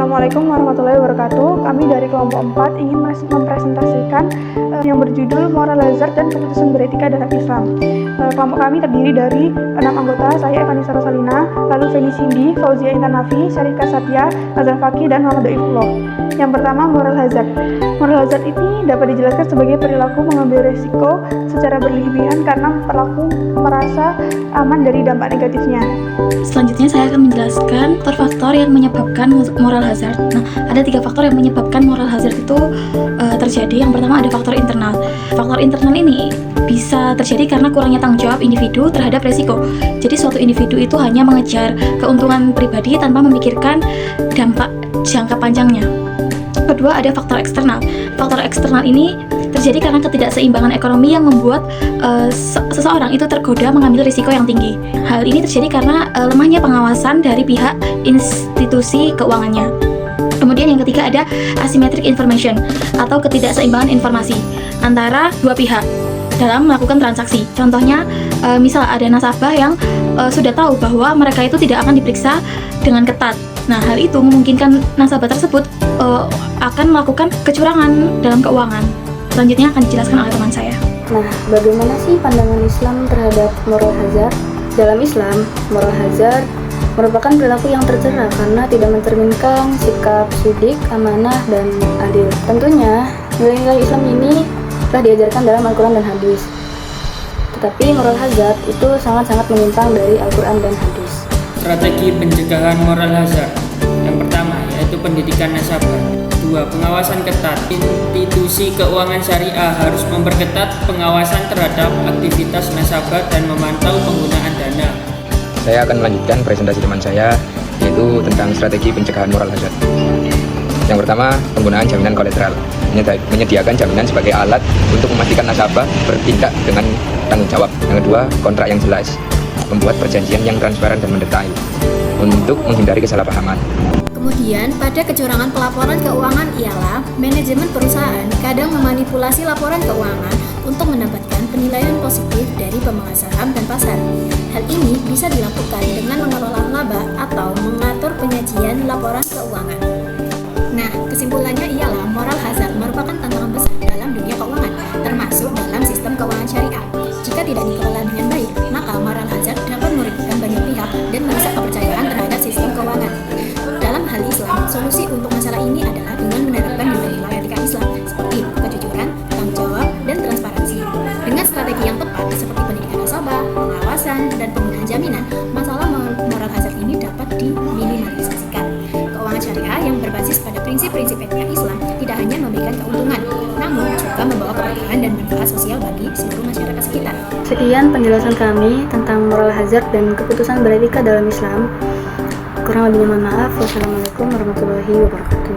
Assalamualaikum warahmatullahi wabarakatuh. Kami dari kelompok 4 ingin mempresentasikan yang berjudul Moral Hazard dan Keputusan Beretika dalam Islam. Kelompok kami terdiri dari 6 anggota, saya Evanisa Rosalina, lalu Feni Cindy, Fauzia Intan Nafi, Syarika Satya, Azan Fakih, dan Muhammad Doifullah. Yang pertama, moral hazard. Moral hazard ini dapat dijelaskan sebagai perilaku mengambil risiko secara berlebihan karena pelaku merasa aman dari dampak negatifnya. Selanjutnya saya akan menjelaskan faktor-faktor yang menyebabkan moral hazard. Nah, ada 3 faktor yang menyebabkan moral hazard itu terjadi. Yang pertama ada faktor internal. Faktor internal ini bisa terjadi karena kurangnya tanggung jawab individu terhadap resiko. Jadi suatu individu itu hanya mengejar keuntungan pribadi tanpa memikirkan dampak jangka panjangnya. Kedua ada faktor eksternal. Faktor eksternal ini terjadi karena ketidakseimbangan ekonomi yang membuat seseorang itu tergoda mengambil risiko yang tinggi. Hal ini terjadi karena lemahnya pengawasan dari pihak institusi keuangannya. Kemudian yang ketiga ada asymmetric information atau ketidakseimbangan informasi antara dua pihak dalam melakukan transaksi. Contohnya, misal ada nasabah yang sudah tahu bahwa mereka itu tidak akan diperiksa dengan ketat. Nah, hal itu memungkinkan nasabah tersebut akan melakukan kecurangan dalam keuangan. Selanjutnya akan dijelaskan oleh teman saya. Nah, bagaimana sih pandangan Islam terhadap moral hazard? Dalam Islam, moral hazard merupakan perilaku yang tercela karena tidak mencerminkan sikap sidik, amanah, dan adil. Tentunya, nilai-nilai Islam ini telah diajarkan dalam Al-Quran dan hadis. Tetapi moral hazard itu sangat-sangat menyimpang dari Al-Quran dan hadis. Strategi pencegahan moral hazard. Yang pertama yaitu pendidikan nasabah. 2. Pengawasan ketat. Institusi keuangan syariah harus memperketat pengawasan terhadap aktivitas nasabah dan memantau penggunaan dana. Saya akan melanjutkan presentasi teman saya, yaitu tentang strategi pencegahan moral hazard. Yang pertama, penggunaan jaminan kolateral. Menyediakan jaminan sebagai alat untuk memastikan nasabah bertindak dengan tanggung jawab. Yang kedua, kontrak yang jelas. Membuat perjanjian yang transparan dan mendetail untuk menghindari kesalahpahaman. Kemudian, pada kecurangan pelaporan keuangan ialah manajemen perusahaan kadang memanipulasi laporan keuangan untuk mendapatkan penilaian positif dari pemegang saham dan pasar. Hal ini bisa dilakukan dengan mengelola laba atau mengatur penyajian laporan keuangan. Nah, kesimpulannya ialah moral hazard merupakan tantangan besar dalam dunia keuangan, termasuk dalam sistem keuangan syariah. Jika tidak dikelola dengan baik, maka moral hazard dapat merugikan banyak pihak dan merusak kepercayaan terhadap sistem keuangan. Dalam hal Islam, solusi untuk masalah ini adalah dengan menerapkan nilai-nilai etika Islam seperti kejujuran, tanggung jawab, dan transparansi. Dengan strategi yang tepat seperti pendidikan nasabah, pengawasan, dan penggunaan jaminan, masalah moral hazard ini dapat diminimalisasikan. Keuangan syariah yang berbasis pada prinsip-prinsip etika Islam tidak hanya memberikan keuntungan, namun juga membawa keberkahan dan manfaat sosial bagi seluruh masyarakat sekitar. Sekian penjelasan kami tentang moral hazard dan keputusan beretika dalam Islam. Kurang lebihnya mohon maaf. Wassalamualaikum warahmatullahi wabarakatuh.